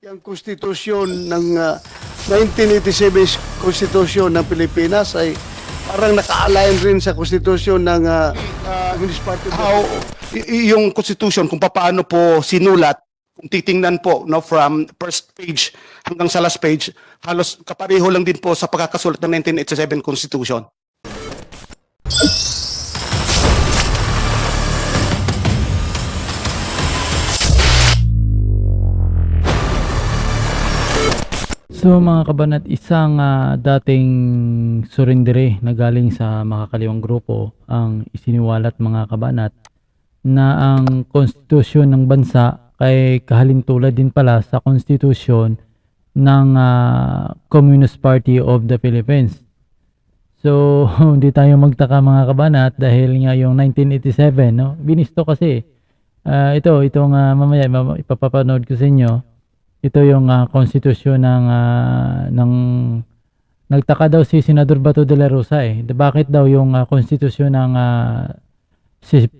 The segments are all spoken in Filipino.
Ang konstitusyon ng 1987 konstitusyon ng Pilipinas ay parang naka-align rin sa konstitusyon ng Communist Party. Yung constitution kung paano po sinulat, kung titingnan po no from first page hanggang sa last page, halos kapareho lang din po sa pagkakasulat ng 1987 constitution. So mga kabanat, isang dating surindere na galing sa makakaliwang grupo ang isiniwalat mga kabanat na ang konstitusyon ng bansa ay kahalintulad din pala sa konstitusyon ng Communist Party of the Philippines. So hindi tayo magtaka mga kabanat dahil nga yung 1987, no? Binisto kasi itong mamaya ipapapanood ko sa inyo. Ito yung konstitusyon ng nagtaka daw si Senador Bato de la Rosa Bakit daw yung konstitusyon ng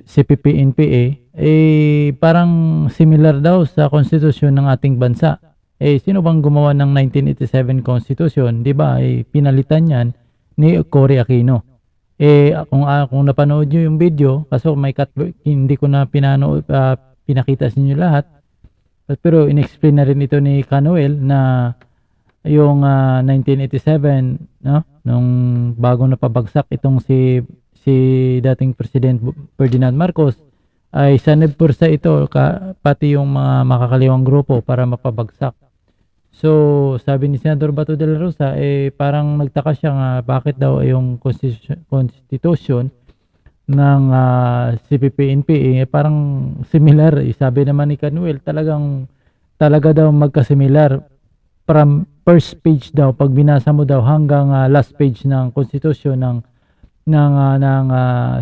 CPP-NPA parang similar daw sa konstitusyon ng ating bansa. Sino bang gumawa ng 1987 constitution? 'Di ba? Pinalitan 'yan ni Cory Aquino. Kung napanood niyo yung video, kaso may cut, hindi ko na pinakita sa inyo lahat. Pero in-explain na rin ito ni Canuel na yung 1987, no, nung bago na pabagsak itong si dating President Ferdinand Marcos, ay sanib-pursa ito pati yung mga makakaliwang grupo para mapabagsak. So sabi ni Senador Bato de la Rosa, parang nagtaka siya nga bakit daw yung constitution ng CPP-NPA parang similar. Sabi naman ni Canuel, talaga daw magka-similar from first page daw, pag binasa mo daw hanggang last page ng konstitusyon ng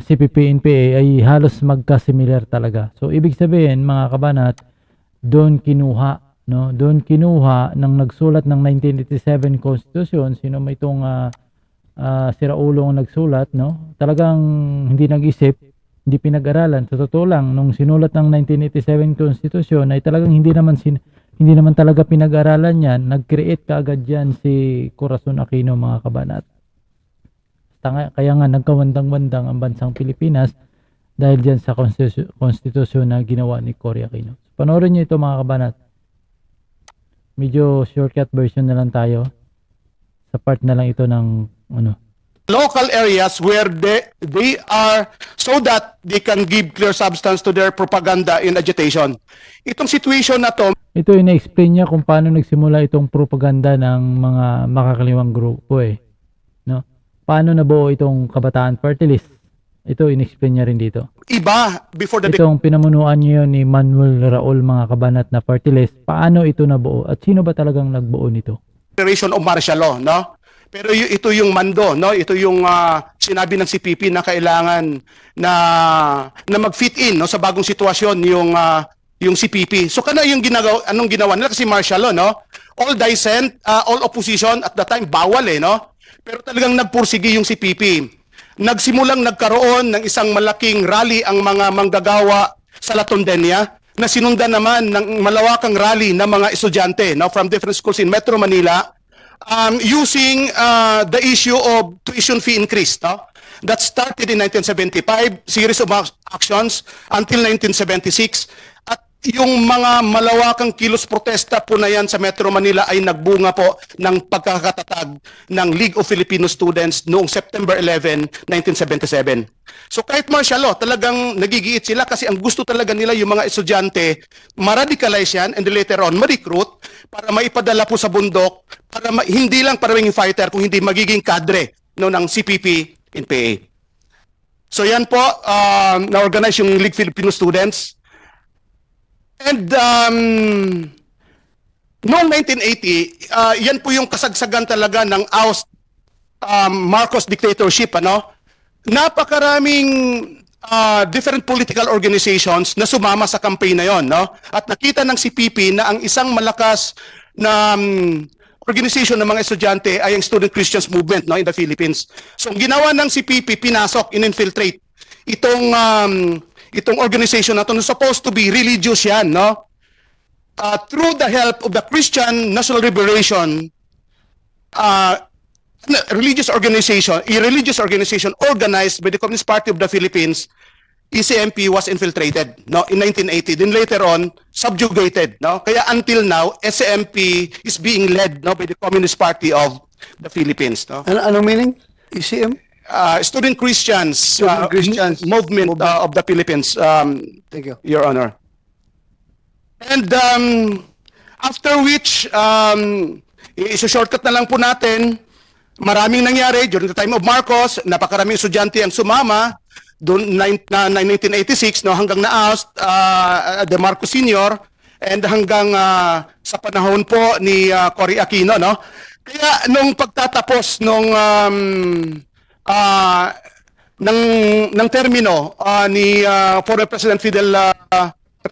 CPP-NPA ay halos magka-similar talaga. So ibig sabihin mga kabanat, doon kinuha ng nagsulat ng 1987 constitution, sino may itong Siraulo ang nagsulat, no? Talagang hindi nag-isip, hindi pinag-aralan. Sa totoo lang, nung sinulat ng 1987 Constitution ay talagang hindi naman talaga pinag-aralan yan. Nag-create kaagad yan si Corazon Aquino mga kabanat. Kaya nga nagkawandang-wandang ang bansang Pilipinas dahil dyan sa konstitusyon na ginawa ni Cory Aquino. Panoorin nyo ito mga kabanat. Medyo shortcut version na lang tayo. Sa part na lang ito ng Local areas where they are so that they can give clear substance to their propaganda and agitation. Itong situation na to, ito ina-explain niya kung paano nagsimula itong propaganda ng mga makakaliwang grupo no? Paano nabuo itong Kabataan Party List? Ito in-explain niya rin dito. iba before the Itong pinamunuan niyo ni Manuel Raul mga kabanat na party list, paano ito nabuo at sino ba talagang nagbuo nito? declaration of martial law, no? Pero ito yung mando, no? Ito yung sinabi ng CPP na kailangan na mag-fit in, no, sa bagong sitwasyon yung CPP. So anong ginawa nila kasi martial law, no? All dissent, all opposition at the time bawal no? Pero talagang nagpursige yung CPP. Nagsimulang nagkaroon ng isang malaking rally ang mga manggagawa sa La Tondenia na sinundan naman ng malawakang rally ng mga estudyante, no, from different schools in Metro Manila, using the issue of tuition fee increase, no? That started in 1975, series of actions until 1976. At yung mga malawakang kilos protesta po na yan sa Metro Manila ay nagbunga po ng pagkakatatag ng League of Filipino Students noong September 11, 1977. So kahit martial law, talagang nagigiit sila kasi ang gusto talaga nila yung mga estudyante, ma-radicalize yan and later on ma-recruit para maipadala po sa bundok, para hindi lang para maging fighter, kung hindi magiging kadre, no, ng CPP-NPA. So yan po, na-organize yung League Filipino Students. And noong 1980, yan po yung kasagsagan talaga ng Marcos dictatorship, Napakaraming different political organizations na sumama sa campaign na yon, no? At nakita ng CPP na ang isang malakas na organization ng mga estudyante ay ang Student Christians Movement, no, in the Philippines. So ang ginawa ng CPP, pinasok, in-infiltrate itong organization na to, na supposed to be religious yan, no? through the help of the Christian National Liberation, uh, a religious organization organized by the Communist Party of the Philippines, ECMP was infiltrated no in 1980, then later on subjugated no, kaya until now SCMP is being led no by the Communist Party of the Philippines no. Ano meaning? ECM? Student Christians, Student Christians movement of the Philippines, Thank you. Your Honor. And after which, isa-shortcut na lang po natin, maraming nangyari during the time of Marcos, napakaraming estudyante ang sumama, doon na 1986 no hanggang na-oust De Marcos Sr. and hanggang sa panahon po ni Cory Aquino no. Kaya nung pagtatapos nung ng termino ni former President Fidel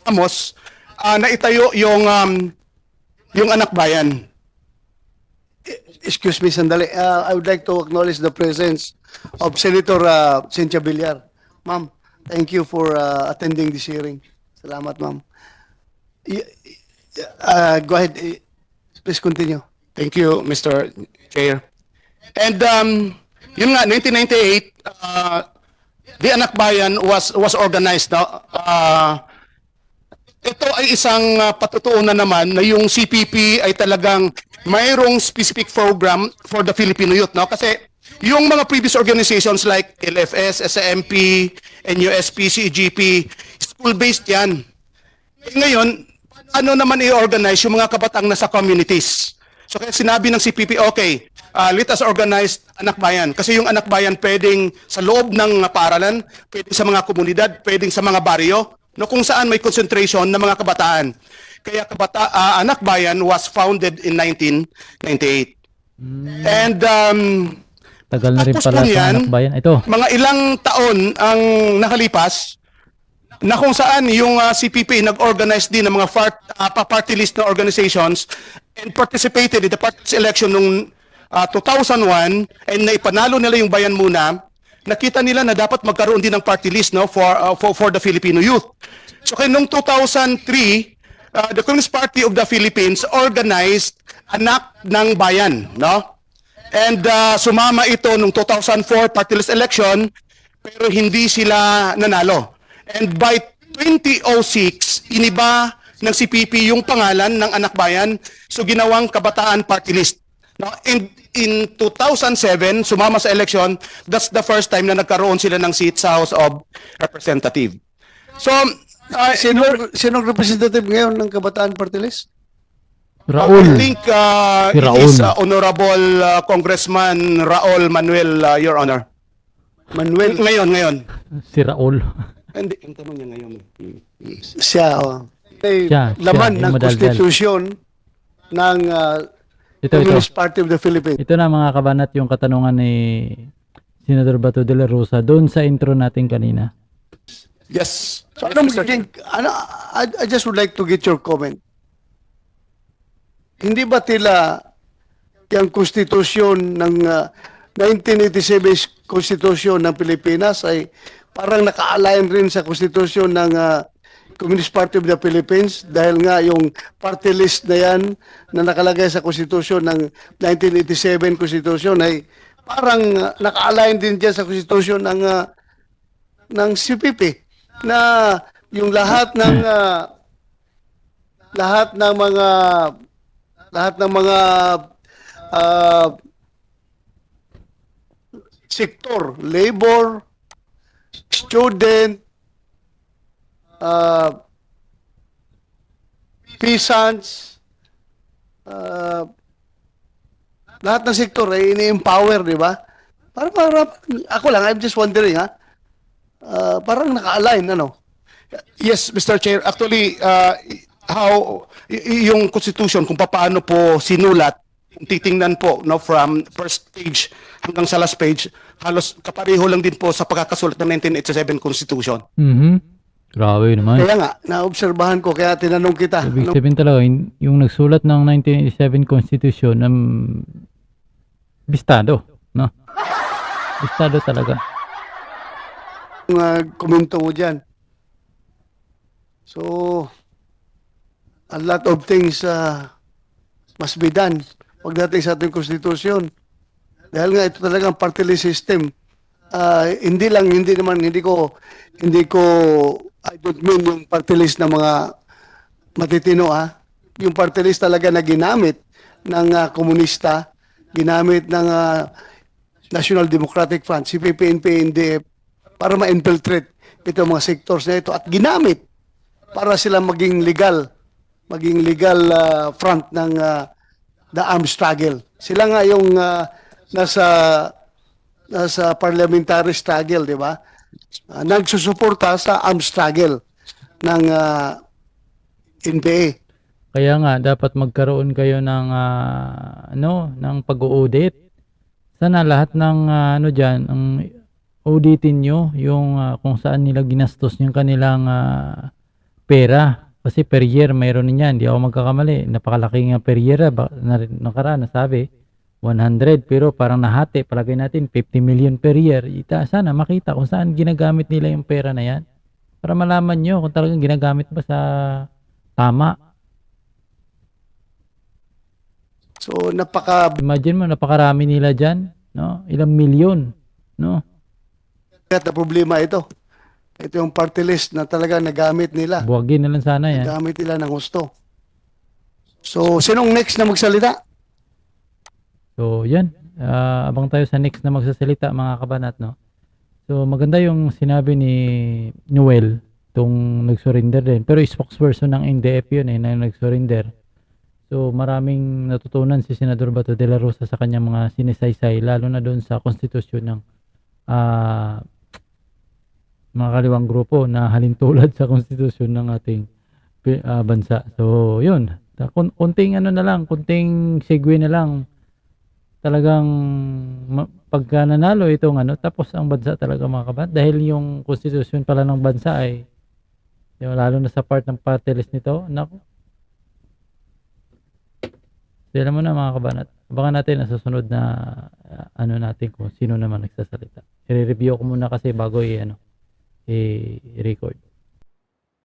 Ramos, naitayo yung Anak Bayan. Excuse me, sandali. I would like to acknowledge the presence of Senator Cynthia Villar. Ma'am, thank you for attending this hearing. Salamat, ma'am. Go ahead. Please continue. Thank you, Mr. Chair. And yun nga, 1998, the Anak Bayan was organized. No? Ito ay isang patutuunan naman na yung CPP ay talagang mayroong specific program for the Filipino youth. No? Kasi yung mga previous organizations like LFS, SMP, NUSP, CEGP, school-based yan. Ngayon, ano naman i-organize yung mga kabatang nasa communities? So kaya sinabi ng CPP, okay, let us organize Anak Bayan. Kasi yung Anak Bayan pwedeng sa loob ng paaralan, pwedeng sa mga komunidad, pwedeng sa mga baryo, no, kung saan may concentration ng mga kabataan. Kaya Anak Bayan was founded in 1998. And Tagal na rin tapos pala po sa yan, Anak Bayan. Ito, mga ilang taon ang nakalipas na kung saan yung CPP nag-organize din ng mga party list na organizations and participated in the party list election noong 2001 and naipanalo nila yung Bayan Muna. Nakita nila na dapat magkaroon din ng party list no for the Filipino youth. So kaya noong 2003, the Communist Party of the Philippines organized Anak ng Bayan, no? And sumama ito noong 2004 party list election pero hindi sila nanalo. And by 2006, iniba ng CPP yung pangalan ng Anak Bayan, so ginawang Kabataan Party List. No? And in 2007, sumama sa election, that's the first time na nagkaroon sila ng seat sa House of Representatives. So, Sinong representative ngayon ng Kabataan Party List? Raul. I think Si it Raul. is Honorable Congressman Raul Manuel, Your Honor. Manuel. Ngayon. Si Raul. Hindi, ang tanong niya ngayon. Siya, oh. Ay, Siya, laman yung ng madaldal. konstitusyon ng Ito. Communist Party of the Philippines. Ito na mga kabanat yung katanungan ni Senator Bato de la Rosa doon sa intro natin kanina. Yes. So, I just would like to get your comment. Hindi ba tila yung konstitusyon ng 1987 konstitusyon ng Pilipinas ay parang naka-align rin sa konstitusyon ng Communist Party of the Philippines dahil nga yung party list na yan na nakalagay sa konstitusyon ng 1987 konstitusyon ay parang naka-align din dyan sa konstitusyon ng CPP na yung lahat ng sektor, labor, student, peasants, lahat ng sektor ay ini-empower, di ba? Parang, ako lang, I'm just wondering, parang naka-align, ano? Yes, Mr. Chair. Actually, yung Constitution, kung paano po sinulat, kung titingnan po no, from first page hanggang sa last page, halos kapareho lang din po sa pagkakasulat ng 1987 Constitution. Grabe naman. Kaya nga, naobserbahan ko, kaya tinanong kita. Ibig sabihin talaga, yung nagsulat ng 1987 Constitution, bistado, no? Bistado talaga. Komento mo dyan. So, a lot of things must be done pagdating sa ating konstitusyon. Dahil nga ito talagang party list system. Hindi naman, hindi ko, I don't mean yung party list ng mga matitino Yung party list talaga na ginamit ng komunista, ginamit ng National Democratic Front, CPP, NP, NDF, para ma-infiltrate itong mga sectors na ito at ginamit para sila maging legal front ng the armed struggle. Sila nga yung nasa parliamentary struggle, di ba? Nagsusuporta sa armed struggle ng NPA. Kaya nga dapat magkaroon kayo ng ng pag-audit. Sana lahat ng diyan ang auditin nyo yung kung saan nila ginastos yung kanilang pera. Kasi per year mayroon niyan, hindi ako magkakamali. Napakalaking per year nakaraan nasabi 100 pero parang nahati, palagay natin 50 million per year. Sana makita kung saan ginagamit nila yung pera na yan para malaman nyo kung talagang ginagamit ba sa tama. So Imagine mo, napakarami nila dyan, no? Ilang milyon, no? na problema ito. Ito yung party list na talaga nagamit nila. Buwagin na lang sana yan. Nagamit nila ng gusto. So, sinong next na magsalita? So, yan. Abang tayo sa next na magsasalita, mga kabanat, no? So, maganda yung sinabi ni Noel, itong nag-surrender din. Pero spokesperson ng NDF yun na nag-surrender. So, maraming natutunan si Senador Bato de la Rosa sa kanyang mga sinisaysay, lalo na doon sa konstitusyon ng mga kaliwang grupo na halintulad sa konstitusyon ng ating bansa. So, yun. Kunting kunting segue na lang. Talagang pagka nanalo itong tapos ang bansa talaga mga kabat. Dahil yung konstitusyon pala ng bansa ay, lalo na sa part ng party list nito, naku. So, alam mo na mga kabanat. Abangan natin na susunod na natin kung sino naman nagsasalita. I-review ko muna kasi bago i-record.